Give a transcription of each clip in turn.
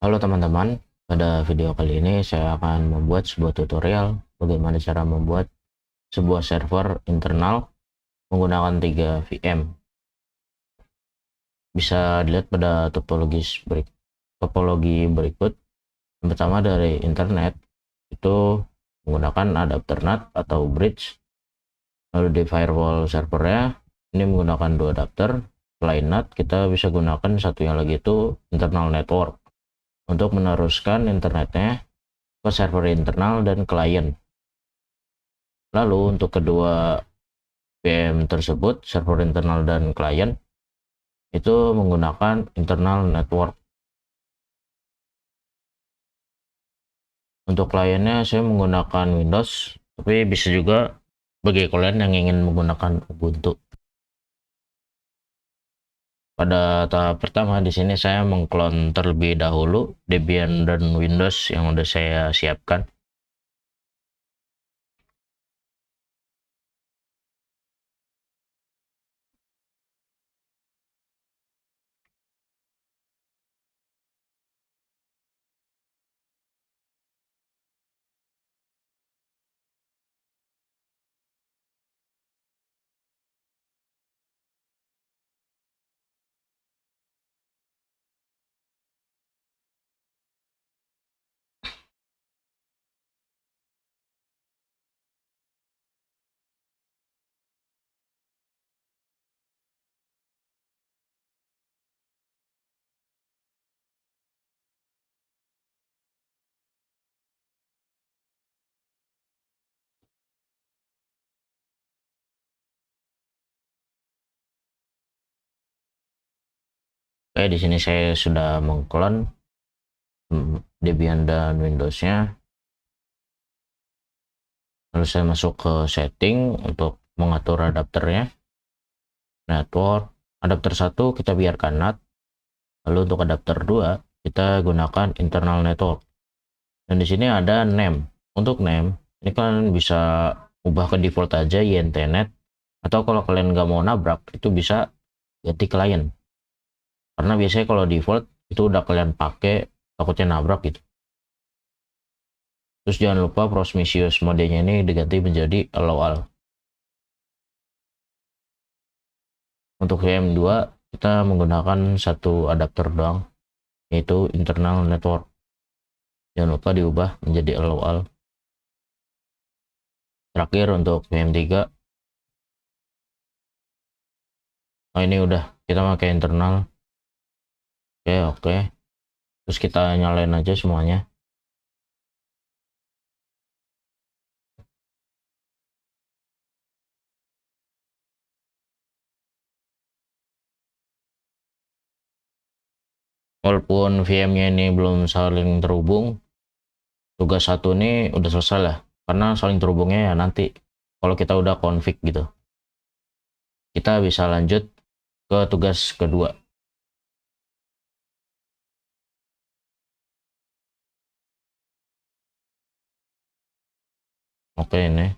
Halo teman-teman, pada video kali ini saya akan membuat sebuah tutorial bagaimana cara membuat sebuah server internal menggunakan 3 VM. Bisa dilihat pada topologi berikut. Yang pertama dari internet, itu menggunakan adapter NAT atau bridge. Lalu di firewall servernya, ini menggunakan 2 adapter. Selain NAT, kita bisa gunakan satunya lagi itu internal network untuk meneruskan internetnya ke server internal dan klien. Lalu untuk kedua VM tersebut, server internal dan klien, itu menggunakan internal network. Untuk kliennya saya menggunakan Windows, tapi bisa juga bagi kalian yang ingin menggunakan Ubuntu. Pada tahap pertama di sini saya mengklon terlebih dahulu Debian dan Windows yang sudah saya siapkan. Oke, di sini saya sudah mengklon Debian dan Windows-nya. Lalu saya masuk ke setting untuk mengatur adapternya. Network, adapter 1 kita biarkan NAT. Lalu untuk adapter 2 kita gunakan internal network. Dan di sini ada name. Untuk name, ini kalian bisa ubah ke default aja INTNet, atau kalau kalian nggak mau nabrak, itu bisa ganti klien. Karena biasanya kalau default itu udah kalian pakai, takutnya nabrak gitu. Terus jangan lupa Prometheus modenya ini diganti menjadi allow all. Untuk VM2 kita menggunakan satu adapter doang, yaitu internal network. Jangan lupa diubah menjadi allow all. Terakhir untuk VM3, oh ini udah kita pakai internal. Oke. Terus kita nyalain aja semuanya. Walaupun VM-nya ini belum saling terhubung, tugas satu ini udah selesai lah. Karena saling terhubungnya ya nanti kalau kita udah config gitu. Kita bisa lanjut ke tugas kedua. Oke, ini.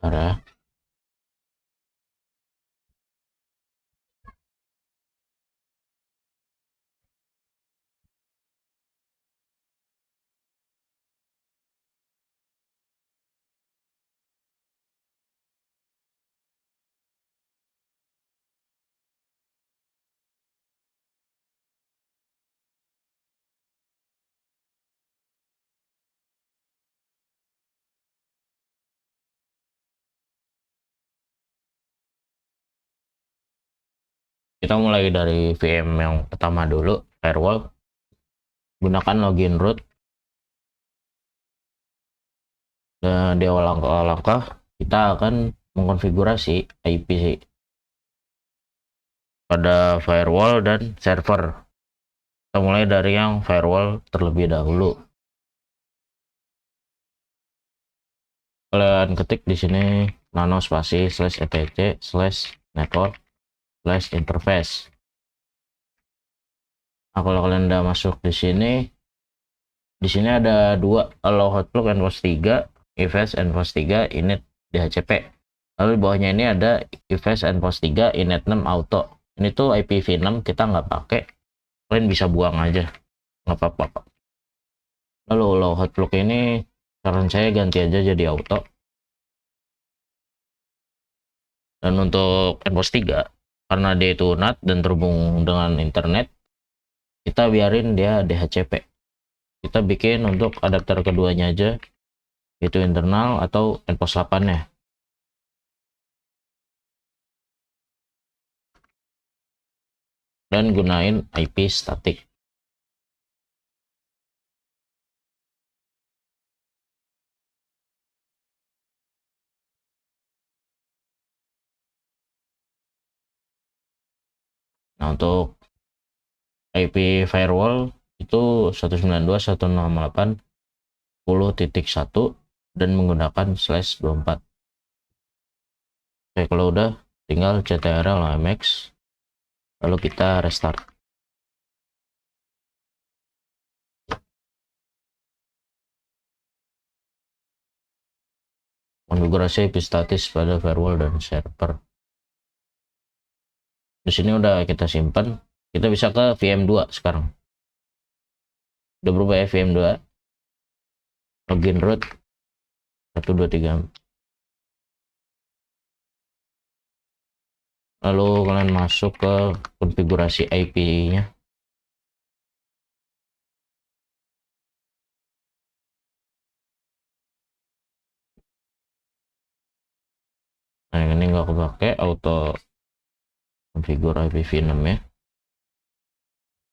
Bentar ya. Kita mulai dari VM yang pertama dulu, firewall. Gunakan login root. Dan di awal langkah kita akan mengkonfigurasi IP pada firewall dan server. Kita mulai dari yang firewall terlebih dahulu. Kalian ketik di sini nano spasi /etc/network. interface. Nah, kalau kalian udah masuk di sini ada dua, allow hotplug enforce 3, ifs enforce 3, init DHCP. Lalu di bawahnya ini ada ifs enforce 3, init 6 auto. Ini tuh IPv6 kita nggak pakai, kalian bisa buang aja, nggak apa-apa kok. Lalu allow hotplug ini saran saya ganti aja jadi auto. Dan untuk enforce 3, karena dia itu NAT dan terhubung dengan internet, kita biarin dia DHCP. Kita bikin untuk adapter keduanya aja, itu internal atau enforce 8 ya. Dan gunain IP static. Nah, untuk IP firewall itu 192.168.10.1 dan menggunakan /24. Oke, kalau udah tinggal ctrl OMX, lalu kita restart. Konfigurasi IP statis pada firewall dan server. Di sini udah kita simpan. Kita bisa ke VM2 sekarang. Udah berubah ya VM2. Login root 123. Lalu kalian masuk ke konfigurasi IP-nya. Nah, yang ini nggak kepake, auto konfigur IPv6 ya.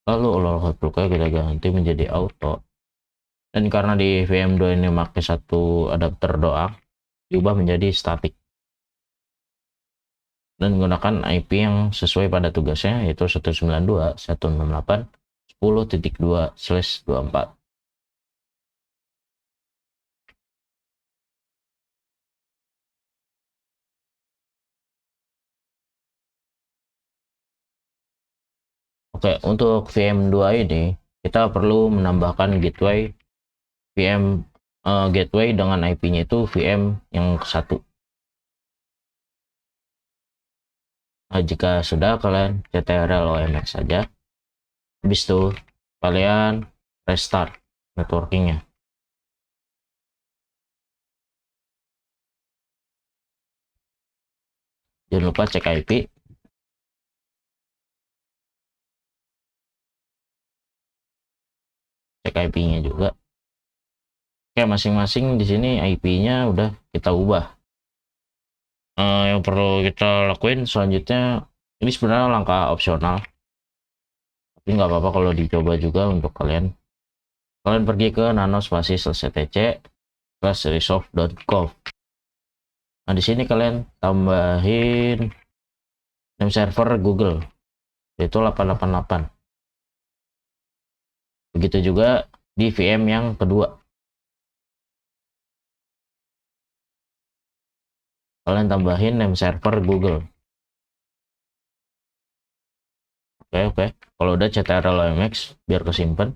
Lalu allow hotplug kita ganti menjadi auto. Dan karena di VM2 ini pakai satu adapter doang, diubah menjadi static. Dan menggunakan IP yang sesuai pada tugasnya, yaitu 192.168.10.2/24. Oke, untuk VM2 ini kita perlu menambahkan gateway gateway dengan IP-nya itu VM yang ke-1. Nah, jika sudah, kalian ctrl OMX saja. Habis itu kalian restart networkingnya. Jangan lupa cek IP. Cek IP-nya juga. Oke, masing-masing di sini IP-nya udah kita ubah. Yang perlu kita lakuin selanjutnya, ini sebenarnya langkah opsional, tapi nggak apa-apa kalau dicoba juga untuk kalian. Kalian pergi ke nano-etc/resolve.conf. Nah, di sini kalian tambahin name server Google, yaitu 888. Begitu juga di VM yang kedua. Kalian tambahin name server Google. Oke. Kalau udah ctrl OMX biar kesimpan.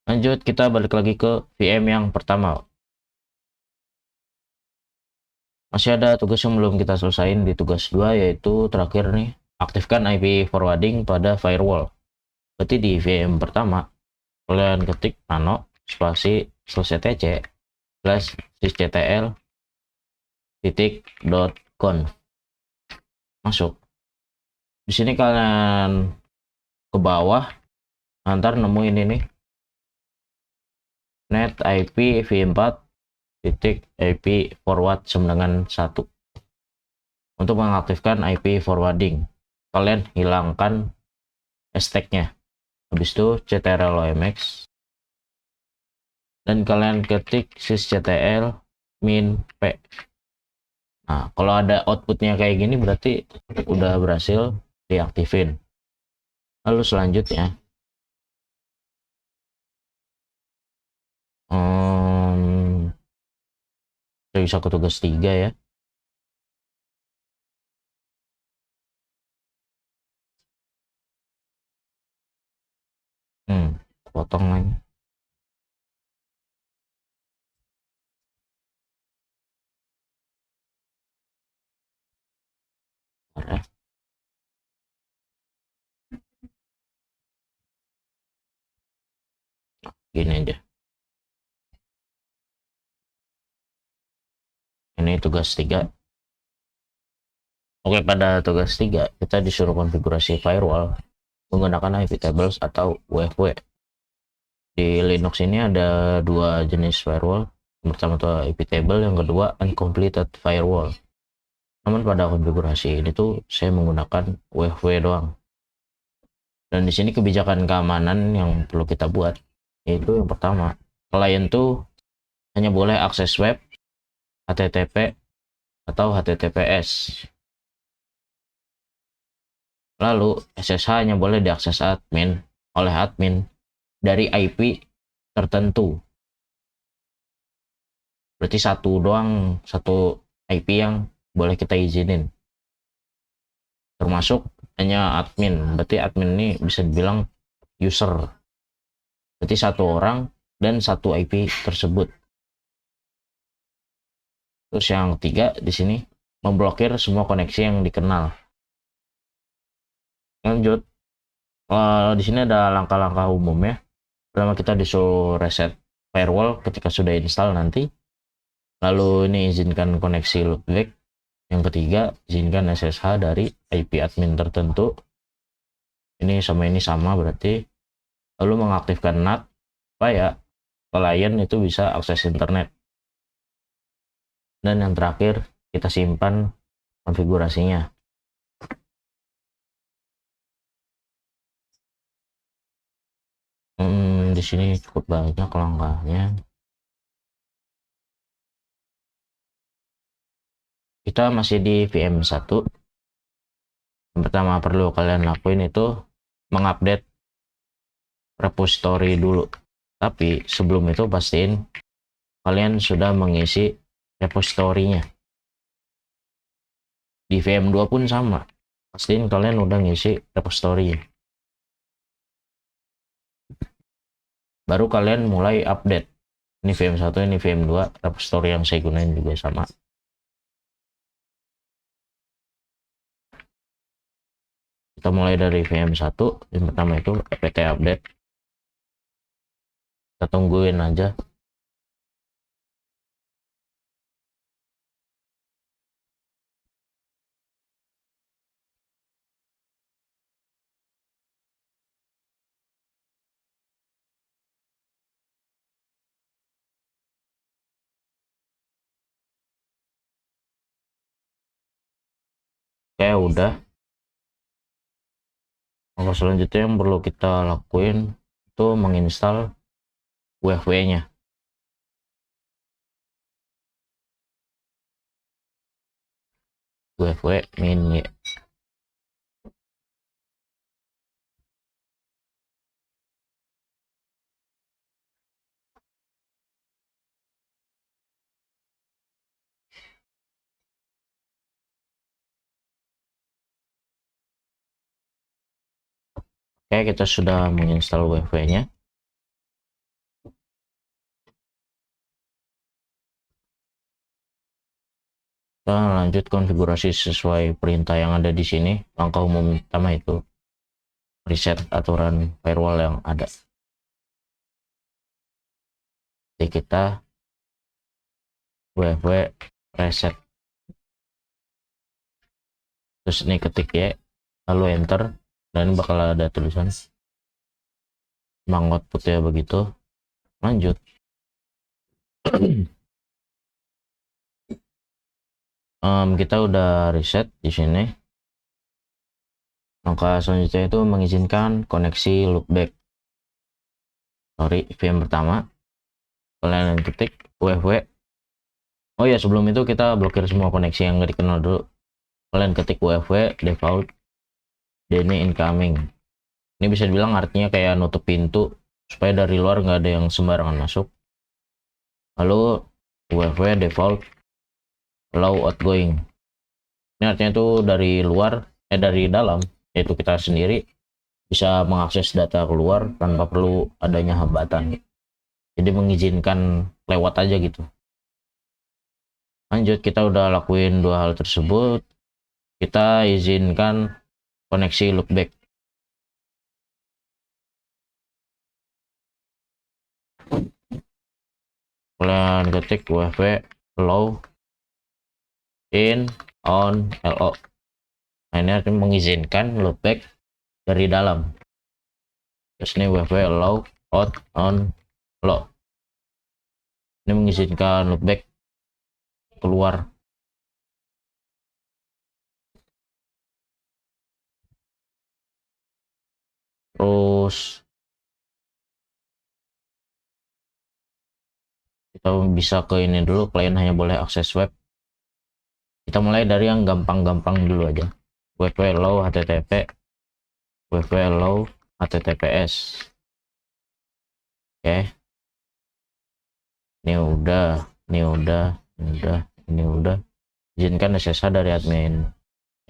Lanjut, kita balik lagi ke VM yang pertama. Masih ada tugas yang belum kita selesaiin di tugas 2, yaitu terakhir nih, aktifkan IP forwarding pada firewall. Berarti di VM pertama, kalian ketik nano spasi /etc/sysctl.conf. Masuk. Di sini kalian ke bawah, ntar nemuin ini net IP v4 IP forward sama dengan 1. Untuk mengaktifkan IP forwarding, kalian hilangkan hashtagnya. Habis itu ctrl OMX dan kalian ketik sysctl min p. Nah, kalau ada outputnya kayak gini berarti udah berhasil diaktifin. Lalu selanjutnya kita bisa ke tugas 3 ya. Potong lagi. Bentar ya. Gini aja. Ini tugas 3. Oke, pada tugas 3 kita disuruh konfigurasi firewall menggunakan IP tables atau UFW. Di Linux ini ada dua jenis firewall. Yang pertama itu IP table, yang kedua uncompleted firewall. Namun pada konfigurasi ini tuh saya menggunakan UFW doang. Dan di sini kebijakan keamanan yang perlu kita buat yaitu yang pertama, klien tuh hanya boleh akses web, HTTP atau HTTPS. Lalu SSH hanya boleh diakses oleh admin dari IP tertentu. Berarti satu IP yang boleh kita izinin. Termasuk hanya admin. Berarti admin ini bisa dibilang user. Berarti satu orang dan satu IP tersebut. Terus yang ketiga di sini memblokir semua koneksi yang dikenal. Lanjut. Di sini ada langkah-langkah umum ya. Pertama kita disuruh reset firewall ketika sudah install nanti. Lalu ini izinkan koneksi loopback. Yang ketiga, izinkan SSH dari IP admin tertentu. Ini sama berarti. Lalu mengaktifkan NAT supaya klien itu bisa akses internet. Dan yang terakhir, kita simpan konfigurasinya. Di sini cukup banyak langkahnya. Kita masih di VM1. Yang pertama perlu kalian lakuin itu mengupdate repository dulu. Tapi sebelum itu pastiin kalian sudah mengisi repositorinya. Di VM2 pun sama. Pastiin kalian udah ngisi repository. Baru kalian mulai update. Ini VM1, ini VM2, repository yang saya gunain juga sama. Kita mulai dari VM1, yang pertama itu apt update. Kita tungguin aja. Oke, udah. Langkah selanjutnya yang perlu kita lakuin itu menginstal UFW-nya. UFW min. Oke, kita sudah menginstal UFW-nya. Kita lanjut konfigurasi sesuai perintah yang ada di sini. Langkah umum pertama itu reset aturan firewall yang ada. Jadi kita UFW reset. Terus ini ketik ya, lalu enter, dan bakal ada tulisan output ya begitu. Lanjut. Kita udah reset di sini. Langkah selanjutnya itu mengizinkan koneksi loopback. VM pertama. Kalian ketik UFW. Oh ya, sebelum itu kita blokir semua koneksi yang nggak dikenal dulu. Kalian ketik UFW default DNS incoming. Ini bisa dibilang artinya kayak nutup pintu supaya dari luar nggak ada yang sembarangan masuk. Lalu UFW default allow outgoing. Ini artinya tuh dari luar, dari dalam, yaitu kita sendiri bisa mengakses data keluar tanpa perlu adanya hambatan. Jadi mengizinkan lewat aja gitu. Lanjut, kita udah lakuin dua hal tersebut. Kita izinkan koneksi loopback. Kalian ketik wv allow in on lo. Nah, ini akan mengizinkan loopback dari dalam. Terus ini wv allow out on lo. Ini mengizinkan loopback keluar. Terus kita bisa ke ini dulu, klien hanya boleh akses web. Kita mulai dari yang gampang-gampang dulu aja. wv allow http, wv allow https. Oke. Ini udah, ini udah. Izinkan SSH dari admin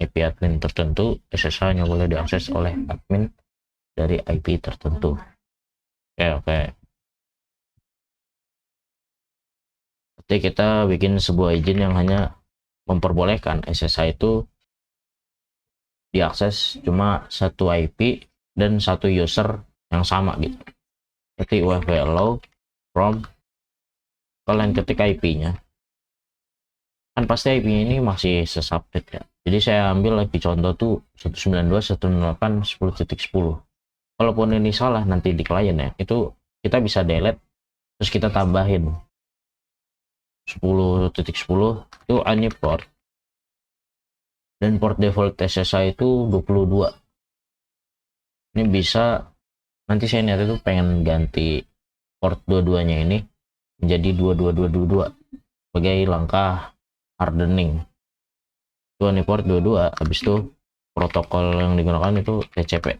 IP admin tertentu. SSH hanya boleh diakses oleh admin dari IP tertentu. Oke. Jadi kita bikin sebuah izin yang hanya memperbolehkan SSH itu diakses cuma satu IP dan satu user yang sama gitu. Jadi wv allow from, kalian ketik IP-nya. Kan pasti IP ini masih sesubnet ya. Jadi saya ambil IP contoh tuh 192.168.10.10. Kalaupun ini salah nanti di klien ya, itu kita bisa delete terus kita tambahin 10.10 itu any port, dan port default SSH itu 22. Ini bisa, nanti saya niat itu pengen ganti port dua-duanya ini menjadi 22222 sebagai langkah hardening. Itu any port 22, habis itu protokol yang digunakan itu TCP.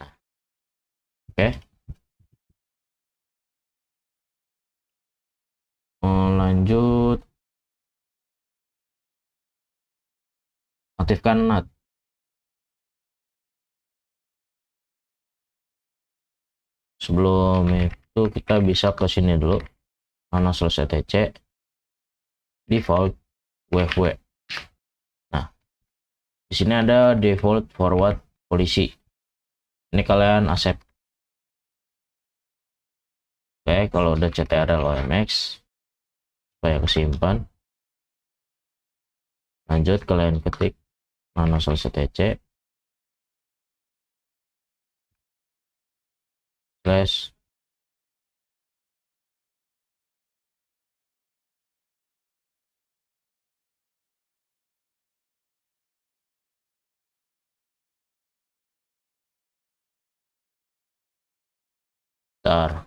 Nah, oke. Lanjut, aktifkan NAT. Sebelum itu kita bisa ke sini dulu, mana selesai TC default wv. Nah, di sini ada default forward polisi. Ini kalian accept. Oke, kalau udah CTRL OMX supaya kesimpan. Lanjut, kalian ketik mana selesai TC slash tar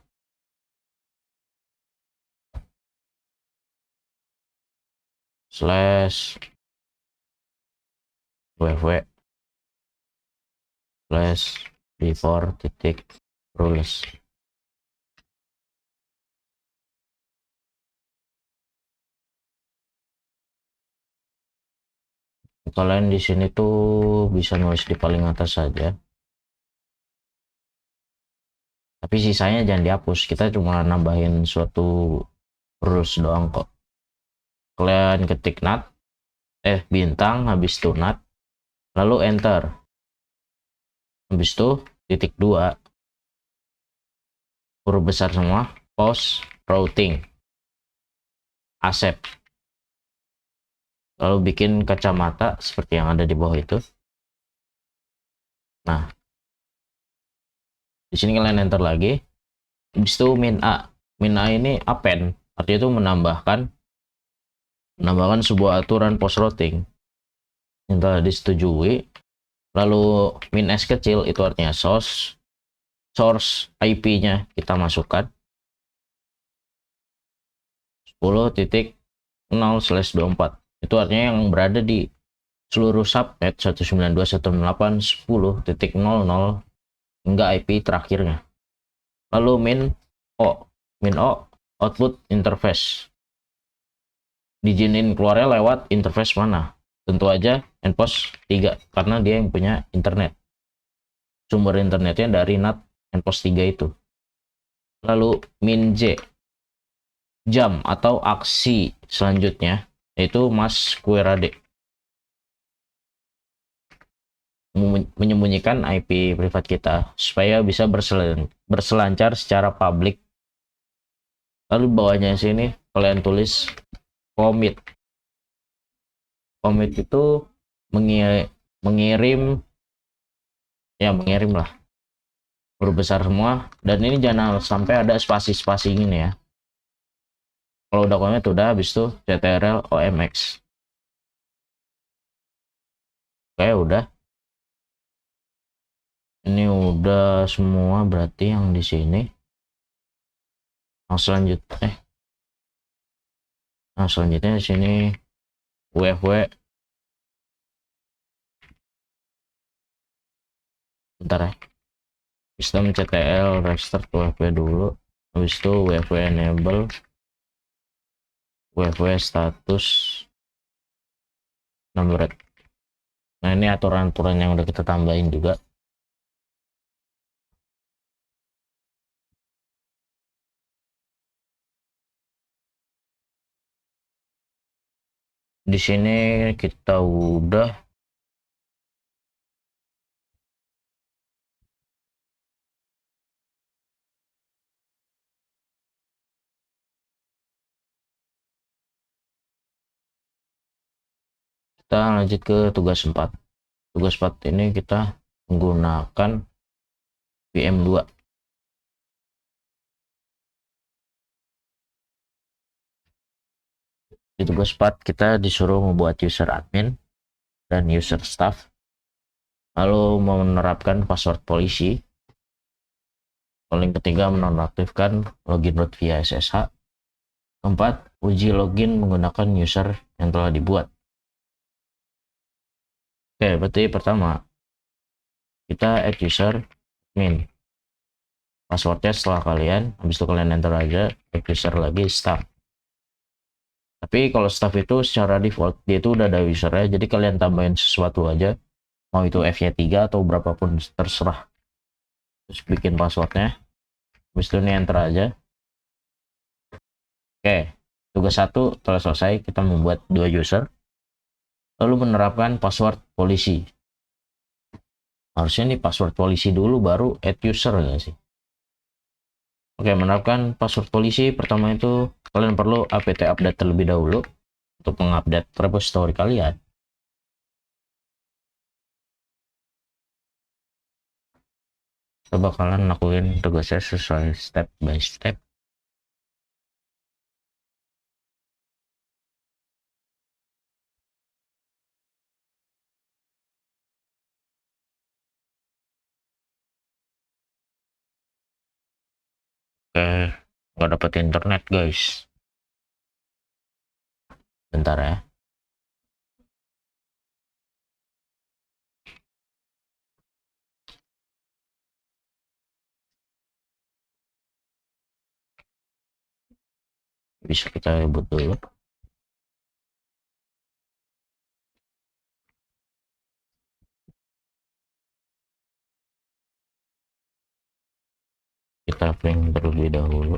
slash ww slash before titik rules. Kalian di sini tuh bisa nulis di paling atas saja, tapi sisanya jangan dihapus, kita cuma nambahin suatu rules doang kok. Kalian ketik nat bintang, habis itu nat, lalu enter, habis itu titik 2 huruf besar semua, post routing accept, lalu bikin kacamata seperti yang ada di bawah itu. Nah, di sini kalian enter lagi, habis itu min a ini append, artinya itu menambahkan sebuah aturan post routing yang telah disetujui. Lalu min s kecil itu artinya source IP-nya kita masukkan 10.0/24. Itu artinya yang berada di seluruh subnet 192.168.10.00 hingga IP terakhirnya. Lalu min o output interface, diizinin keluarnya lewat interface mana? Tentu aja endpost 3 karena dia yang punya internet. sumber internetnya dari NAT NPOS 3 itu. Lalu min J, jam atau aksi selanjutnya, yaitu mask query menyembunyikan IP privat kita supaya bisa berselancar secara publik. Lalu bawahnya sini kalian tulis commit. Commit itu mengirim lah, huruf besar semua, dan ini jangan sampai ada spasi-spasi ini ya. Kalau udah commit udah, habis itu ctrl omx. Oke, udah. Ini udah semua berarti yang di sini. Nah, selanjutnya di sini wfw. Bentar ya. Sistem ctl restart wfw dulu. Habis itu wfw enable, wfw status numbered. Nah, ini aturan-aturan yang udah kita tambahin juga. Di sini kita udah kita lanjut ke tugas 4. Tugas 4 ini kita menggunakan VM2. Di tugas 4 kita disuruh membuat user admin dan user staff, lalu menerapkan password polisi. Paling ketiga, menonaktifkan login root via SSH. Keempat, uji login menggunakan user yang telah dibuat. Oke, berarti pertama kita add user admin. Passwordnya setelah kalian, habis itu kalian enter aja, add user lagi staff. Tapi kalau staff itu secara default dia itu udah ada usernya, jadi kalian tambahin sesuatu aja, mau itu FY3 atau berapapun terserah. Terus bikin passwordnya, habis itu ini enter aja. Oke, tugas 1 telah selesai. Kita membuat 2 user, lalu menerapkan password polisi. Harusnya nih password polisi dulu baru add user nggak sih? Oke, menerapkan password polisi pertama itu kalian perlu apt update terlebih dahulu untuk mengupdate repository kalian. Coba kalian lakuin tugasnya sesuai step by step. Oke, nggak dapet internet guys. Bentar ya. Bisa kita reboot dulu. Kita clean terlebih dahulu.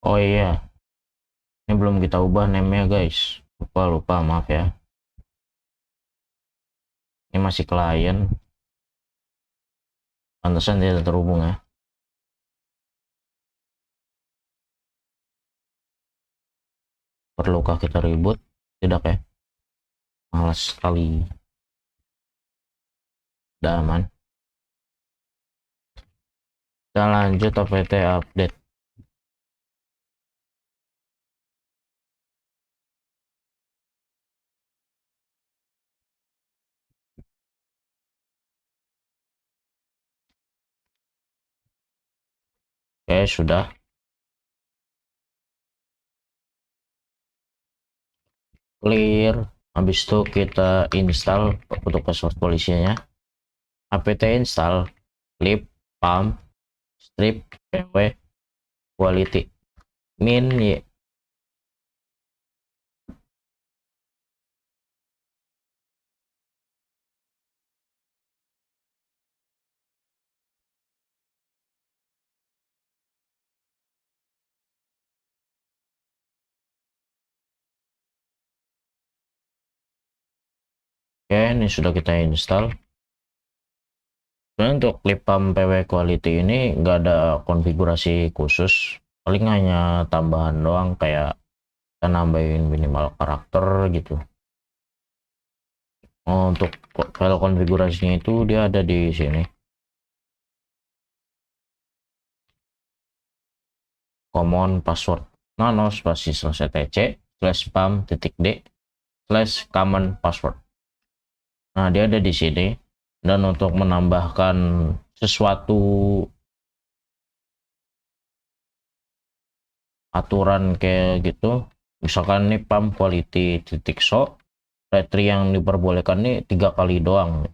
Oh iya, ini belum kita ubah name-nya guys. Lupa, maaf ya. Ini masih klien. Pantesan tidak terhubung ya. Perlukah kita ribut? Tidak ya, malas sekali. Udah aman. Kita lanjut apt update. Oke, sudah clear. Habis itu kita install untuk password polisinya. apt install lib pam strip pw quality min y. Oke, ini sudah kita install. Sebenarnya untuk lipam pw quality ini nggak ada konfigurasi khusus, paling hanya tambahan doang, kayak kita nambahin minimal karakter gitu. Untuk file konfigurasinya itu dia ada di sini, common password nano spasi /tc /spam .d /common password. Nah, dia ada di sini. Dan untuk menambahkan sesuatu aturan kayak gitu, misalkan nih pam quality .so retri yang diperbolehkan nih 3 kali doang.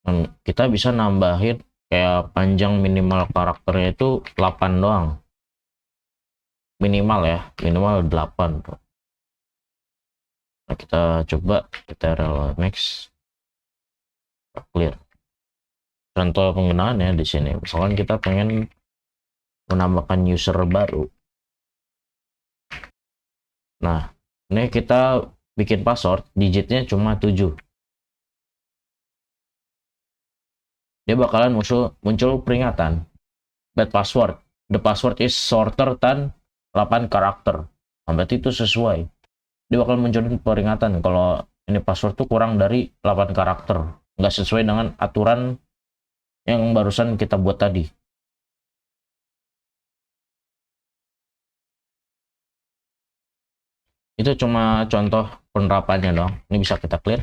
Dan kita bisa nambahin kayak panjang minimal karakternya itu 8 doang, minimal ya, minimal 8 tuh. Nah, kita coba Ctrl Max clear. Contoh penggunaannya di sini, misalkan kita pengen menambahkan user baru. Nah, ini kita bikin password, digitnya cuma 7. Dia bakalan muncul peringatan bad password, the password is shorter than 8 karakter. Nah, berarti itu sesuai. Dia bakal munculin peringatan kalau ini password tuh kurang dari 8 karakter, nggak sesuai dengan aturan yang barusan kita buat tadi. Itu cuma contoh penerapannya dong. Ini bisa kita clear.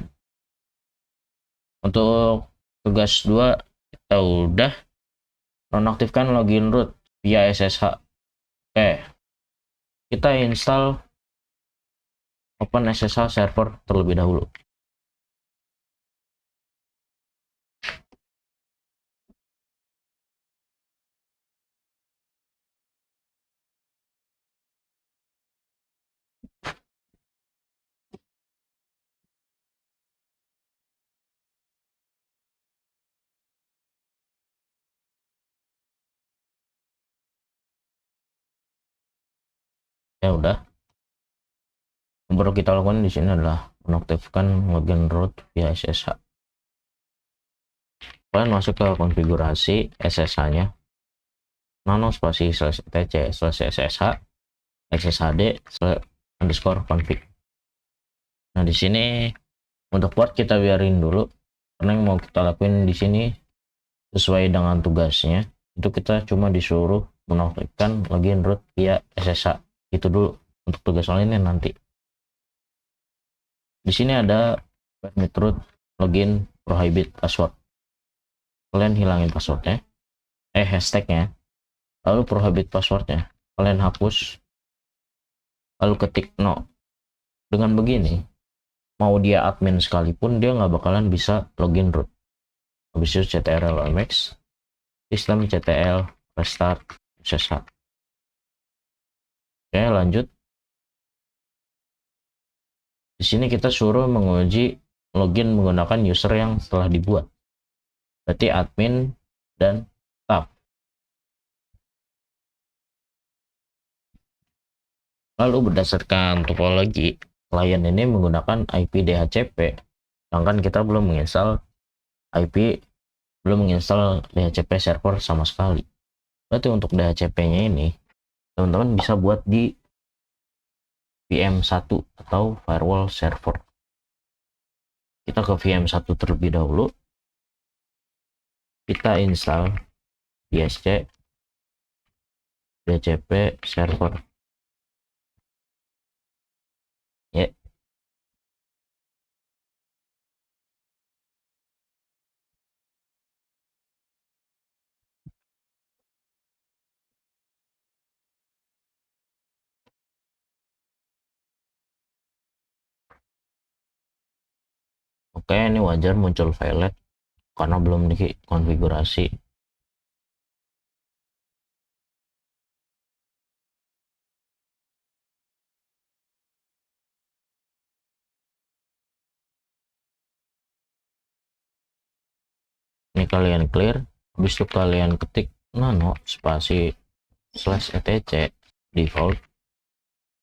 Untuk tugas 2 kita udah nonaktifkan login root via SSH. Oke, kita install open SSH server terlebih dahulu. Ya udah, yang perlu kita lakukan di sini adalah menaktifkan login root via SSH. Kalian masuk ke konfigurasi SSH-nya, nano spasi /tc /ssh xshd _config. Nah, di sini untuk port kita biarin dulu, karena yang mau kita lakuin di sini sesuai dengan tugasnya. Itu kita cuma disuruh menaktifkan login root via SSH. Itu dulu untuk tugas lainnya nanti. Di sini ada permit root login prohibit password. Kalian hilangin passwordnya, hashtagnya, lalu prohibit passwordnya kalian hapus, lalu ketik no. Dengan begini, mau dia admin sekalipun dia nggak bakalan bisa login root. Habis itu Ctrl Max, sistem ctl restart SSH. Oke, lanjut. Di sini kita suruh menguji login menggunakan user yang telah dibuat. Berarti admin dan tab. Lalu berdasarkan topologi, klien ini menggunakan IP DHCP, sedangkan kita belum menginstal DHCP server sama sekali. Berarti untuk DHCP-nya ini, teman-teman bisa buat di VM1 atau firewall server. Kita ke VM1 terlebih dahulu. Kita install DSC DHCP server. Ya. Oke, ini wajar muncul file karena belum dikonfigurasi. Ini kalian clear, habis itu kalian ketik nano spasi /etc default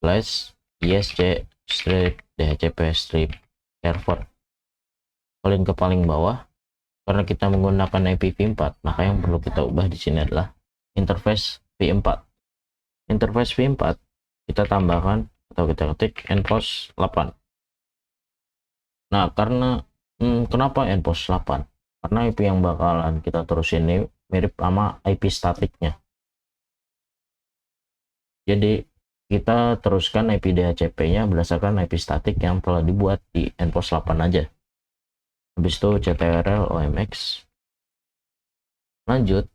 /isc strip dhcp strip server. Kalian ke paling bawah. Karena kita menggunakan IP v4, maka yang perlu kita ubah di sini adalah interface v4. Interface v4 kita tambahkan atau kita ketik npos 8. Nah, karena kenapa npos 8? Karena IP yang bakalan kita terus ini mirip sama IP statiknya. Jadi kita teruskan IP DHCP-nya berdasarkan IP statik yang telah dibuat di npos 8 aja. Habis itu ctrl omx. Lanjut,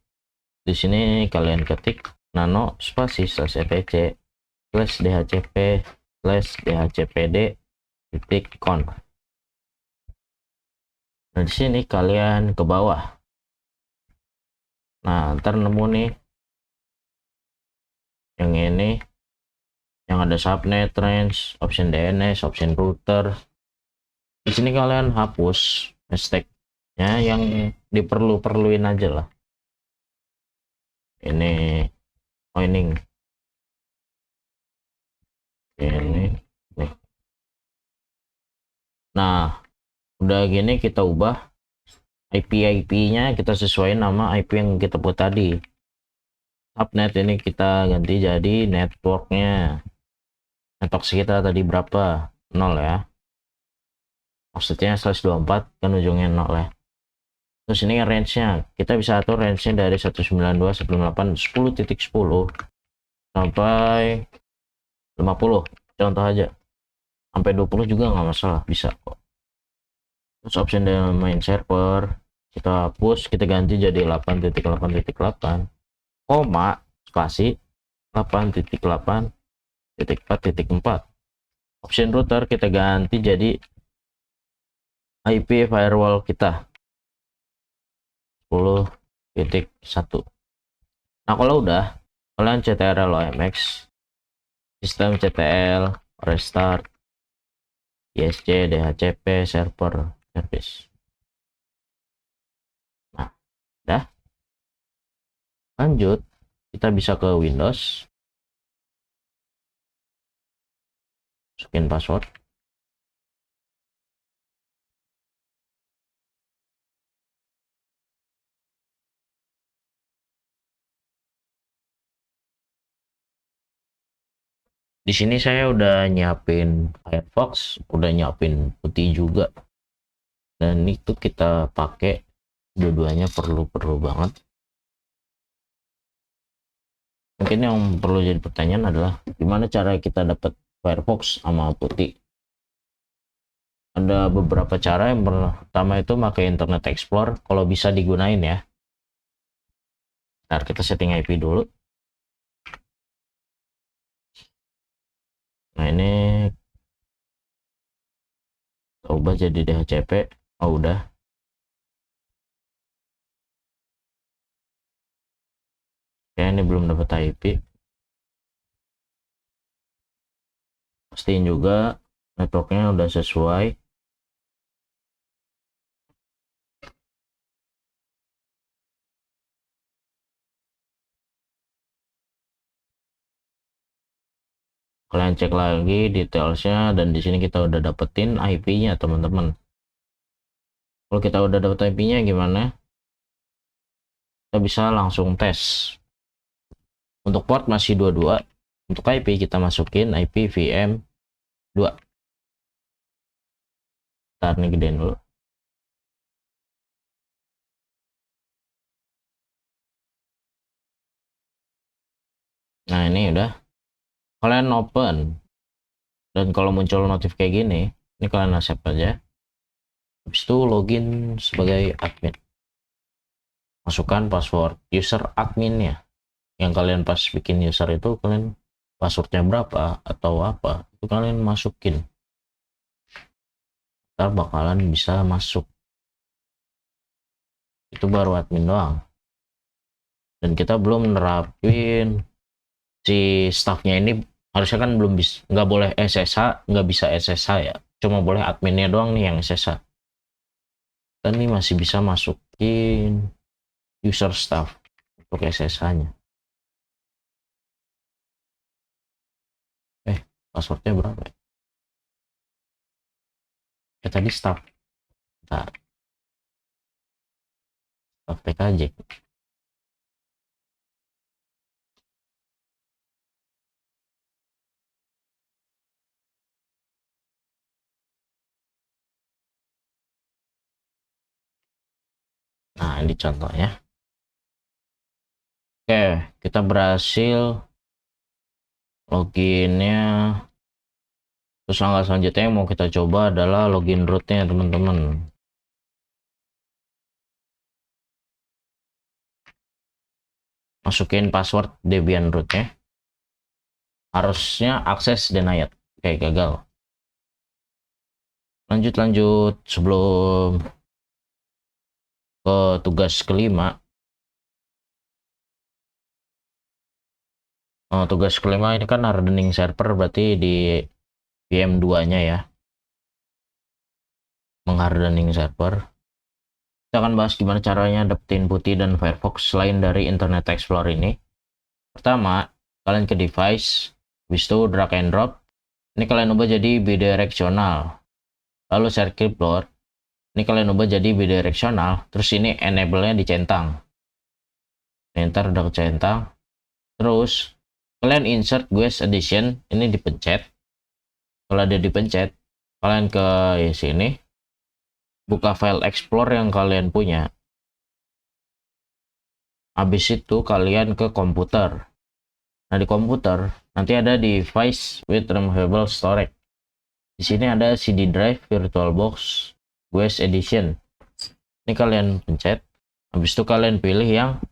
di sini kalian ketik nano spasi /etc /dhcp /dhcpd .conf. Nah, di sini kalian ke bawah. Nah, ntar nemu nih yang ini, yang ada subnet, range, option DNS, option router. Di sini kalian hapus mistake-nya yang diperluin aja lah. Ini joining. Ini nih. Nah, udah gini kita ubah IP-nya, kita sesuaiin nama IP yang kita buat tadi. Subnet ini kita ganti jadi networknya. Network kita tadi berapa? 0 ya. Maksudnya /24 kan ujungnya 0 ya. Terus ini range-nya. Kita bisa atur range-nya dari 192.168.10.10 sampai 50. Contoh aja. Sampai 20 juga nggak masalah, bisa kok. Terus option domain server kita hapus, kita ganti jadi 8.8.8 koma spasi 8.8.4.4. Option router kita ganti jadi IP firewall kita 10.1. Nah, kalau udah, kalian ctrl omx sistem ctl restart isc dhcp server service. Nah, udah. Lanjut, kita bisa ke Windows, masukin password. Di sini saya udah nyiapin Firefox, udah nyiapin putih juga, dan itu kita pakai dua-duanya perlu banget. Mungkin yang perlu jadi pertanyaan adalah gimana cara kita dapat Firefox sama putih. Ada beberapa cara. Yang pertama itu pakai Internet Explorer kalau bisa digunain ya. Ntar kita setting IP dulu. Nah, ini ubah jadi DHCP. Oh, udah. Oke, ini belum dapat IP. Pastiin juga networknya udah sesuai. Kalian cek lagi detailsnya, dan di sini kita udah dapetin IP-nya teman-teman. Kalau kita udah dapet IP-nya gimana? Kita bisa langsung tes. Untuk port masih 22. Untuk IP kita masukin IP VM 2. Ntar nih gedein dulu. Nah ini udah, kalian open, dan kalau muncul notif kayak gini, ini kalian accept aja. Habis itu login sebagai admin, masukkan password user adminnya yang kalian pas bikin user itu, kalian passwordnya berapa atau apa itu kalian masukin, ntar bakalan bisa masuk. Itu baru admin doang, dan kita belum nerapin si staffnya ini. Harusnya kan belum bisa, nggak boleh SSH, nggak bisa SSH ya, cuma boleh adminnya doang nih yang SSH. Kita nih masih bisa masukin user staff untuk SSH-nya. Passwordnya berapa ya? Tadi staff. Bentar. Staff TKJ. Nah, ini contohnya. Oke, kita berhasil loginnya. Terus langkah selanjutnya yang mau kita coba adalah login rootnya, teman-teman. Masukin password Debian rootnya. Harusnya akses denied. Kayak gagal. Lanjut sebelum ke tugas kelima. Tugas kelima ini kan hardening server, berarti di VM2-nya ya. Menghardening server. Kita akan bahas gimana caranya dapetin putih dan Firefox selain dari Internet Explorer ini. Pertama, kalian ke device, habis itu drag and drop. Ini kalian ubah jadi bidirectional. Lalu share clipboard. Ini kalian ubah jadi bidirectional. Terus ini enable-nya dicentang. Enter udah kecentang. Terus kalian insert GUIS edition. Ini dipencet. Kalau dia dipencet, kalian ke sini. Buka file explore yang kalian punya. Habis itu kalian ke komputer. Nah, di komputer nanti ada device with removable storage. Di sini ada CD drive, VirtualBox, GUIS edition. Ini kalian pencet. Habis itu kalian pilih yang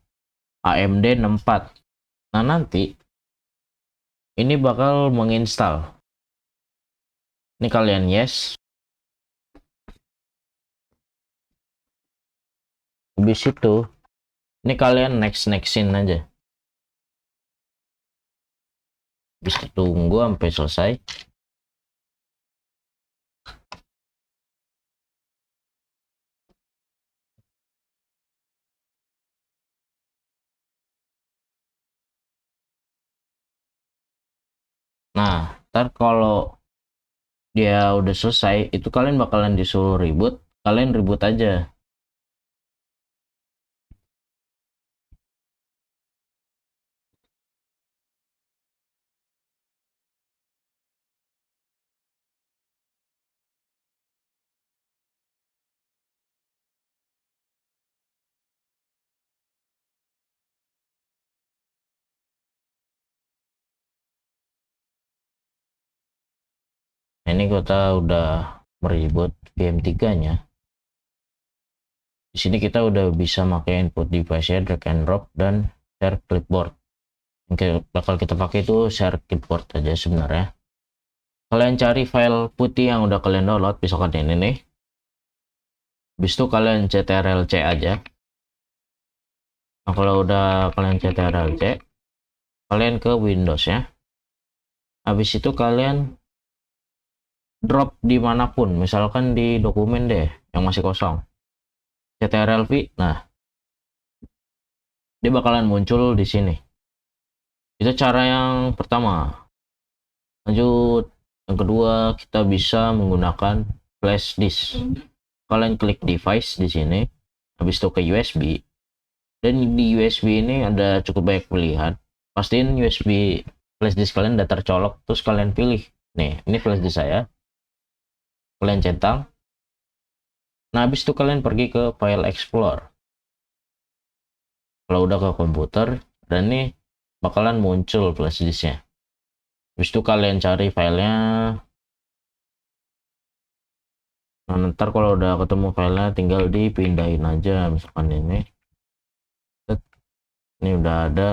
AMD 64. Nah, nanti ini bakal menginstal. Ini kalian yes. Habis itu ini kalian nextin aja. Bisa tunggu sampai selesai. Nah, ntar kalau dia udah selesai, itu kalian bakalan disuruh reboot. Kalian reboot aja. Nah, ini kita udah mereboot VM3-nya. Di sini kita udah bisa pakai input device-nya drag and drop dan share clipboard. Yang bakal kita pakai itu share clipboard aja sebenarnya. Kalian cari file putih yang udah kalian download, misalkan ini nih. Habis itu kalian ctrl-c aja. Nah, kalau udah kalian ctrl-c, kalian ke Windows ya. Habis itu kalian drop dimanapun, misalkan di dokumen deh yang masih kosong. ctrl-v, nah dia bakalan muncul di sini. Itu cara yang pertama. Lanjut, yang kedua kita bisa menggunakan flash disk. Kalian klik device di sini, habis itu ke USB. Dan di USB ini ada cukup banyak pilihan. Pastiin USB flash disk kalian udah tercolok, terus kalian pilih Nih, ini flash disk saya. Kalian centang. Nah, habis itu kalian pergi ke file explore. Kalau udah ke komputer, dan nih bakalan muncul flash disknya. Habis itu kalian cari filenya. Nah, ntar kalau udah ketemu filenya tinggal dipindahin aja. Misalkan ini udah ada.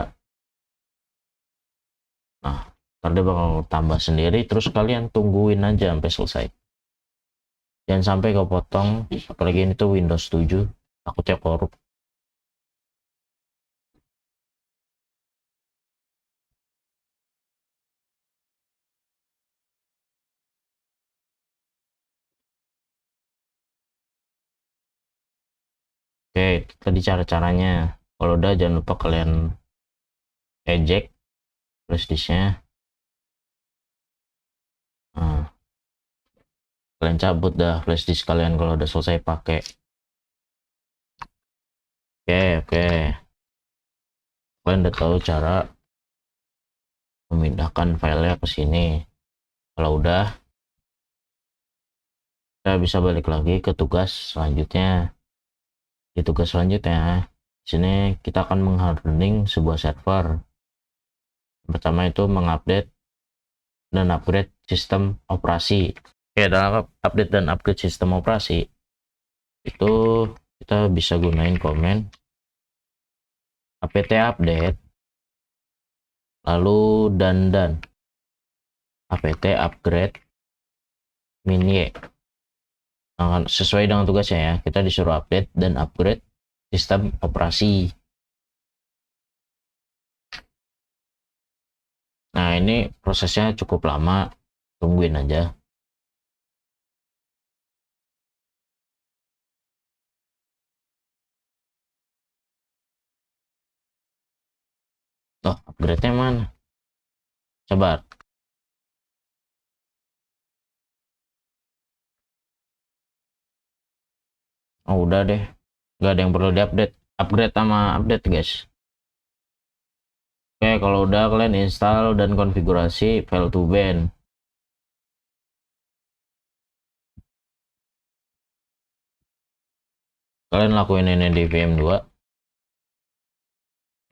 Nah, ntar dia bakal tambah sendiri, terus kalian tungguin aja sampai selesai. Jangan sampai kepotong, apalagi ini tuh Windows 7, takutnya korup. Oke, tadi cara-caranya. Kalau udah jangan lupa kalian eject flash disknya. Nah, kalian cabut dah flash disk kalian kalau udah selesai pakai. Oke. Kalian udah tahu cara memindahkan filenya ke sini. Kalau udah, kita bisa balik lagi ke tugas selanjutnya. Di tugas selanjutnya, di sini kita akan menghardening sebuah server. Pertama itu mengupdate dan upgrade sistem operasi. Oke, dalam update dan upgrade sistem operasi itu kita bisa gunain komen apt update lalu dan apt upgrade -y. Nah, sesuai dengan tugasnya ya, kita disuruh update dan upgrade sistem operasi. Nah, ini prosesnya cukup lama, tungguin aja. Oh, upgrade-nya mana? Sabar. Oh, udah deh. Nggak ada yang perlu diupdate. Upgrade sama update, guys. Oke, kalau udah kalian install dan konfigurasi file to ban. Kalian lakuin ini di VM2.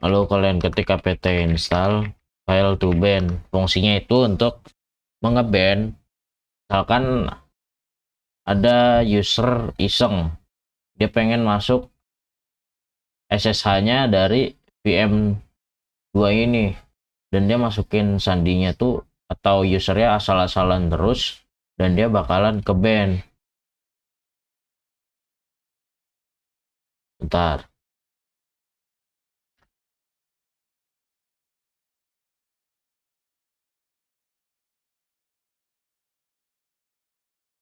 Lalu kalian ketik apt install file to ban. Fungsinya itu untuk mengeban. Misalkan ada user iseng. Dia pengen masuk SSH-nya dari VM2 ini. Dan dia masukin sandinya tuh atau usernya asal-asalan terus. Dan dia bakalan ke ban. Bentar.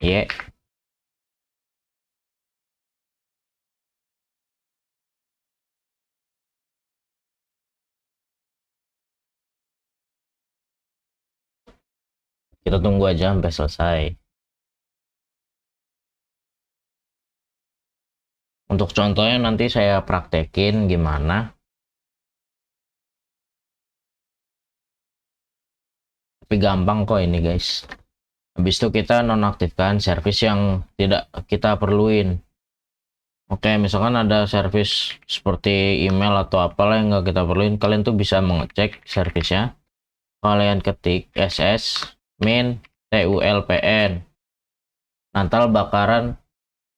Ya. Yeah. Kita tunggu aja sampai selesai. Untuk contohnya nanti saya praktekin gimana. Tapi gampang kok ini, guys. Habis itu kita nonaktifkan service yang tidak kita perluin. Oke, misalkan ada service seperti email atau apalah yang nggak kita perluin, kalian tuh bisa mengecek servicenya. Kalian ketik ss min tulpn. Nanti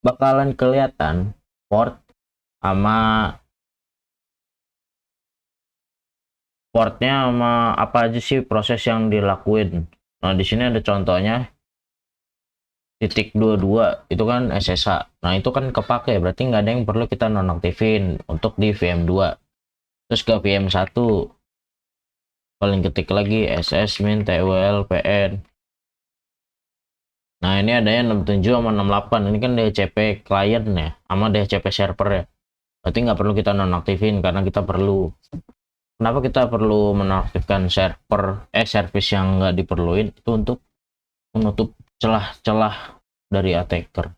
bakalan kelihatan port sama portnya sama apa aja sih proses yang dilakuin. Nah, di sini ada contohnya .22 itu kan SSH. Nah, itu kan kepake, berarti nggak ada yang perlu kita nonaktifin untuk di VM2. Terus ke VM1 paling ketik lagi ss min tulpn. Nah, ini adanya 67 sama 68. Ini kan DHCP client ya sama DHCP server ya. Berarti nggak perlu kita nonaktifin karena kita perlu. Kenapa kita perlu menonaktifkan service yang nggak diperluin? Itu untuk menutup celah-celah dari attacker.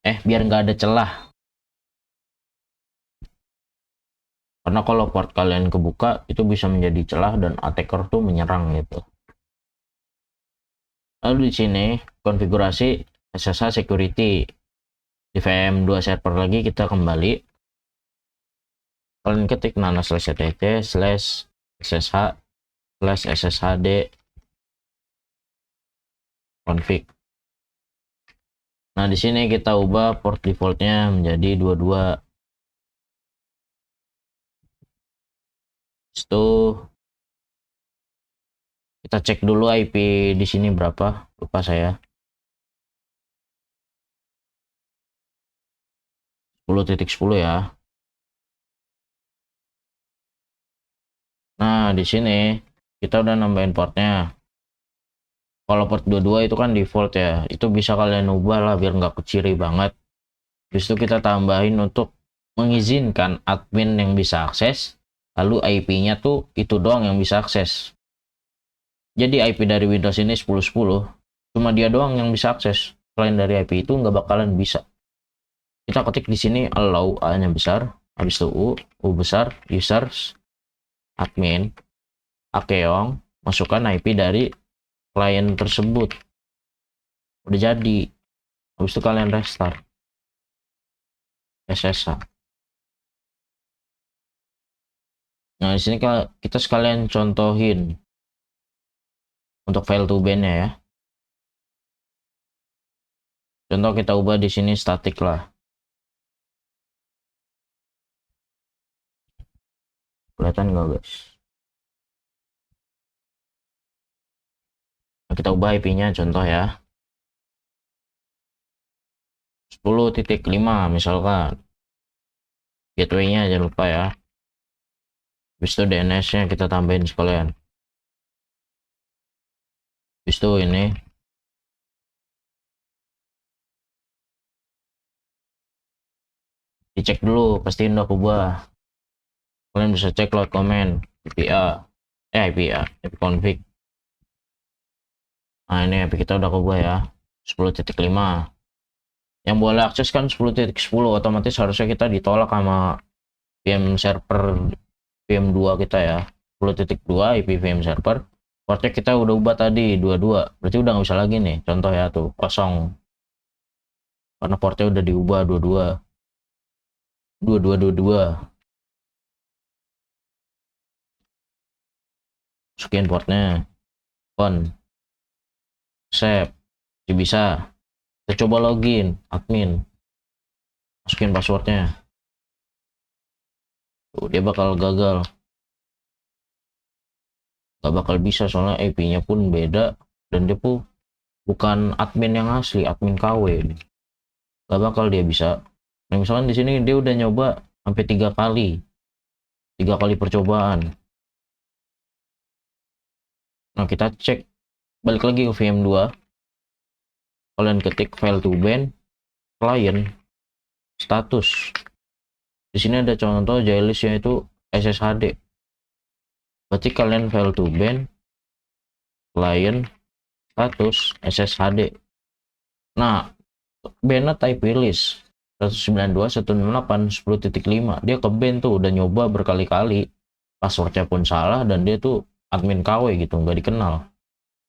Biar nggak ada celah. karena kalau port kalian kebuka itu bisa menjadi celah dan attacker tuh menyerang gitu. Lalu di sini konfigurasi SSH security di VM2 server lagi, kita kembali, kalian ketik nano/etc/ssh/sshd config. Nah, di sini kita ubah port defaultnya menjadi 22. Itu kita cek dulu IP di sini berapa, lupa saya. 10.10 ya. Nah, di sini kita udah nambahin portnya. Kalau port 22 itu kan default ya, itu bisa kalian ubah lah biar nggak keciri banget. Habis itu kita tambahin untuk mengizinkan admin yang bisa akses, lalu IP-nya tuh itu doang yang bisa akses. Jadi IP dari Windows ini 10.10, cuma dia doang yang bisa akses. Selain dari IP itu nggak bakalan bisa. Kita ketik di sini allow, A-nya besar, habis itu U besar, users, admin, akeong, masukkan IP dari klien tersebut. Udah jadi. Habis itu kalian restart SSH. Nah, di sini kita sekalian contohin untuk file to ban-nya ya. Contoh kita ubah di sini static lah. Kelihatan nggak guys? Nah, kita ubah IP-nya contoh ya. 10.5 misalkan. Gateway-nya jangan lupa ya. Habis itu DNS-nya kita tambahin sekalian. Habis itu ini dicek dulu, pasti udah ubah. Kalian bisa cek load comment IP config. Nah, ini IP kita udah ubah ya, 10.5. Yang boleh akses kan 10.10, otomatis harusnya kita ditolak sama VM server VM2 kita ya. 10.2 IP VM server. Portnya kita udah ubah tadi 22, berarti udah nggak bisa lagi nih. Contoh ya tuh kosong, karena portnya udah diubah 22. Masukin portnya, on, save, bisa. Kita coba login admin, masukin passwordnya. Tuh, dia bakal gagal, nggak bakal bisa soalnya IP-nya pun beda dan dia pun bukan admin yang asli, admin KW. Nggak bakal dia bisa. Nah, misalkan di sini dia udah nyoba sampai 3 kali percobaan. Nah, kita cek balik lagi ke VM2, kalian ketik file to ban, client, status. Di sini ada contoh JList yaitu SSHD. Berarti kalian file to ban, client, status, SSHD. Nah, banned IP list 192.168.10.5. Dia ke ban tuh, udah nyoba berkali-kali. Passwordnya pun salah dan dia tuh admin KW gitu, nggak dikenal.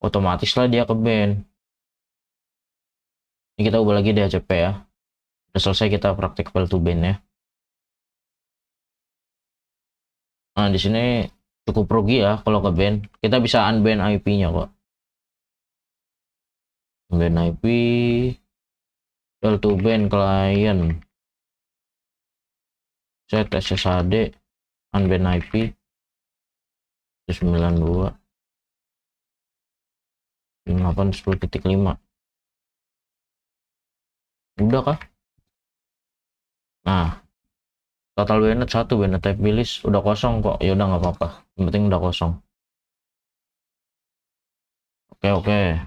Otomatis lah dia ke ban. Ini kita ubah lagi di HCP ya. Udah selesai kita praktik file to ban ya. Nah, di sini cukup rugi ya kalau ke ban. Kita bisa unban IP-nya kok. Unban IP, file to ban client, set SSHD, unban IP 92 58.10.5. Udah kah? Nah, total banned 1, banned type list udah kosong kok. Ya udah nggak apa-apa, yang penting udah kosong. Oke.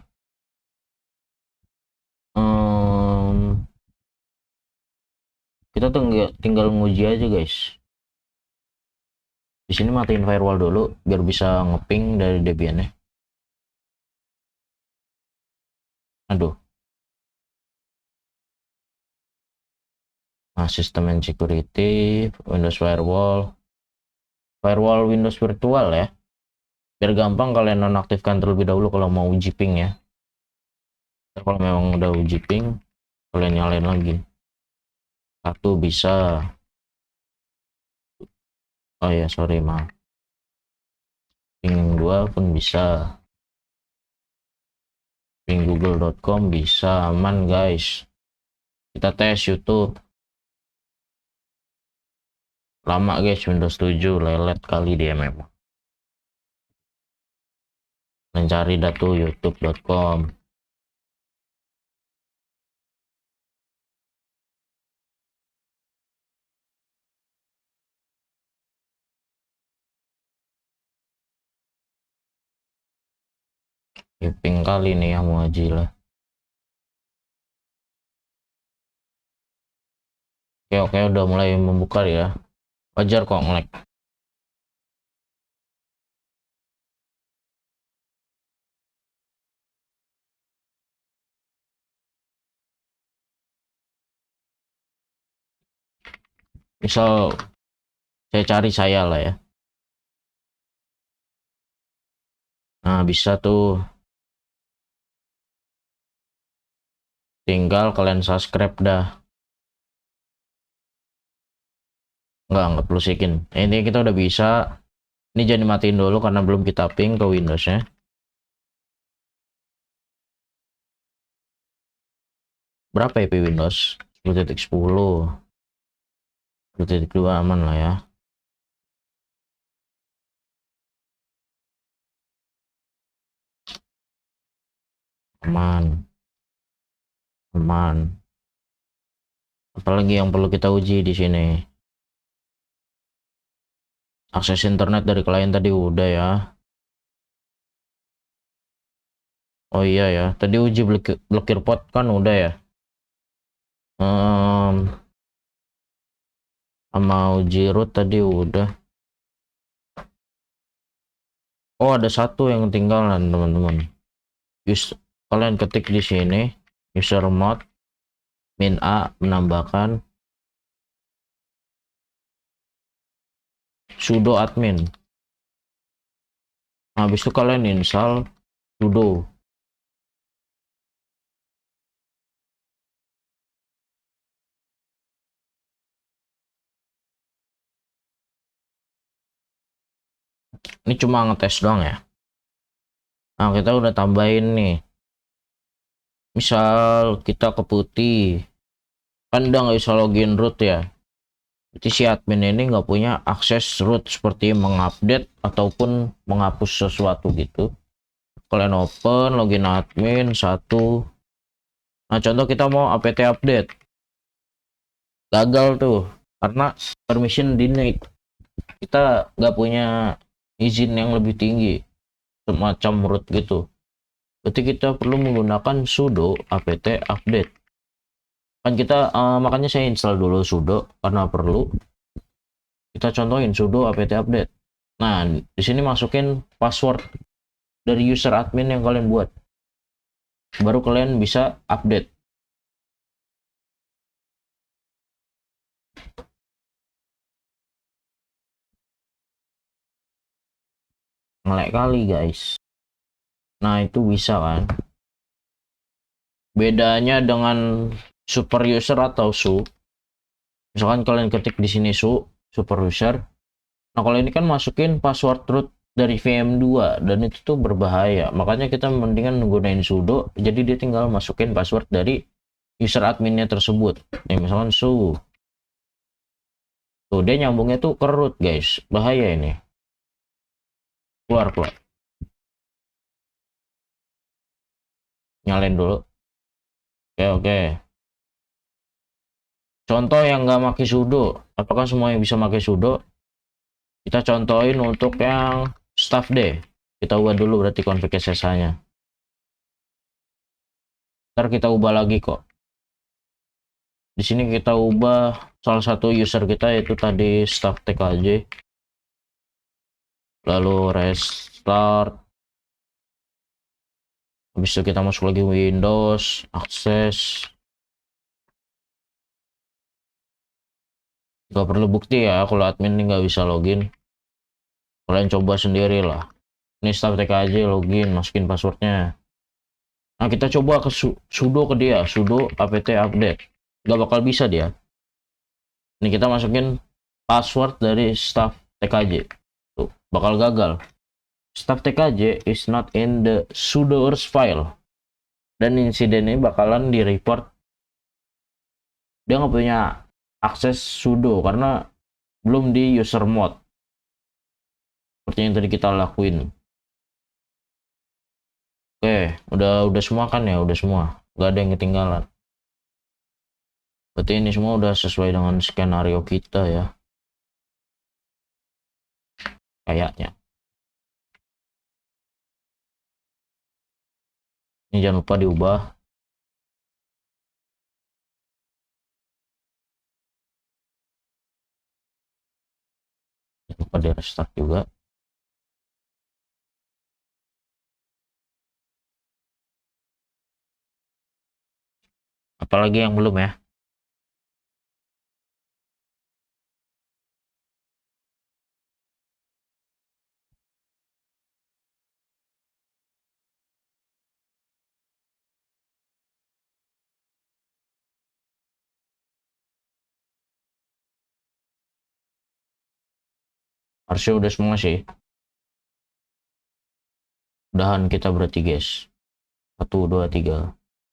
Kita tinggal nguji aja guys. Di sini matiin firewall dulu biar bisa ngeping dari Debian-nya. Aduh. Nah, system and security, Windows firewall. firewall Windows virtual ya, biar gampang kalian nonaktifkan terlebih dahulu kalau mau uji ping ya. Kalau memang udah uji ping, kalian nyalain lagi. Satu bisa, oh ya sorry maaf, ping 2 pun bisa, ping google.com bisa, aman guys. Kita tes YouTube. Lama guys, Windows 7 lelet kali dia memang. Mencari datu youtube.com. Ping kali nih yang mau aji lah. Oke, udah mulai membuka ya. Wajar kok nge-lag. Misal saya cari saya lah ya. Nah, bisa tuh. Tinggal kalian subscribe dah. Nggak perlu sign. Ini kita udah bisa. Ini jangan dimatiin dulu karena belum kita ping ke Windows-nya. Berapa IP Windows? 10.10. 10.2 aman lah ya. Aman. Apalagi yang perlu kita uji di sini? Akses internet dari klien tadi udah ya. Oh iya ya, tadi uji blokir port kan udah ya. Sama uji root tadi udah. Oh ada satu yang ketinggalan teman-teman. Kalian ketik di sini user mod min a menambahkan sudo admin. Habis itu kalian install sudo. Ini cuma ngetes doang ya. Nah kita udah tambahin nih. Misal kita ke putih, kan udah nggak bisa login root ya. Jadi si admin ini nggak punya akses root seperti mengupdate ataupun menghapus sesuatu gitu. Kalian open login admin 1. Nah contoh kita mau apt update, gagal tuh karena permission denied. Kita nggak punya izin yang lebih tinggi semacam root gitu. Berarti kita perlu menggunakan sudo apt update. Kan kita makanya saya install dulu sudo karena perlu. Kita contohin sudo apt update. Nah di sini masukin password dari user admin yang kalian buat, baru kalian bisa update. Ngelek kali guys. Nah itu bisa kan. Bedanya dengan super user atau su, misalkan kalian ketik di sini super user. Nah kalau ini kan masukin password root dari VM2 dan itu tuh berbahaya. Makanya kita mendingan menggunakan sudo. Jadi dia tinggal masukin password dari user adminnya tersebut. Nih misalkan su. Tuh dia nyambungnya tuh ke root guys. Bahaya ini. Keluar. Nyalain dulu. Oke. Contoh yang nggak pakai sudo. Apakah semuanya bisa pakai sudo? Kita contohin untuk yang staff deh. Kita ubah dulu berarti config SSH-nya. Ntar kita ubah lagi kok. Di sini kita ubah salah satu user kita yaitu tadi staff tkj. Lalu restart. Habis itu kita masuk lagi Windows, akses. Gak perlu bukti ya kalau admin ini nggak bisa login. Kalian coba sendiri lah. Ini staff TKJ login, masukin passwordnya. Nah, kita coba ke sudo ke dia, sudo apt update. Nggak bakal bisa dia. Ini kita masukin password dari staff TKJ. Tuh, bakal gagal. Staff TKJ is not in the sudoers file. Dan insiden ini bakalan di report. Dia nggak punya akses sudo karena belum di user mode. Seperti yang tadi kita lakuin. Oke, udah semua kan ya, udah semua. Nggak ada yang ketinggalan. Berarti ini semua udah sesuai dengan skenario kita ya. Kayaknya. Ini jangan lupa diubah. Jangan lupa di restart juga. Apalagi yang belum ya. Harusnya udah semua sih. Udahan kita berarti guys. 1, 2, 3.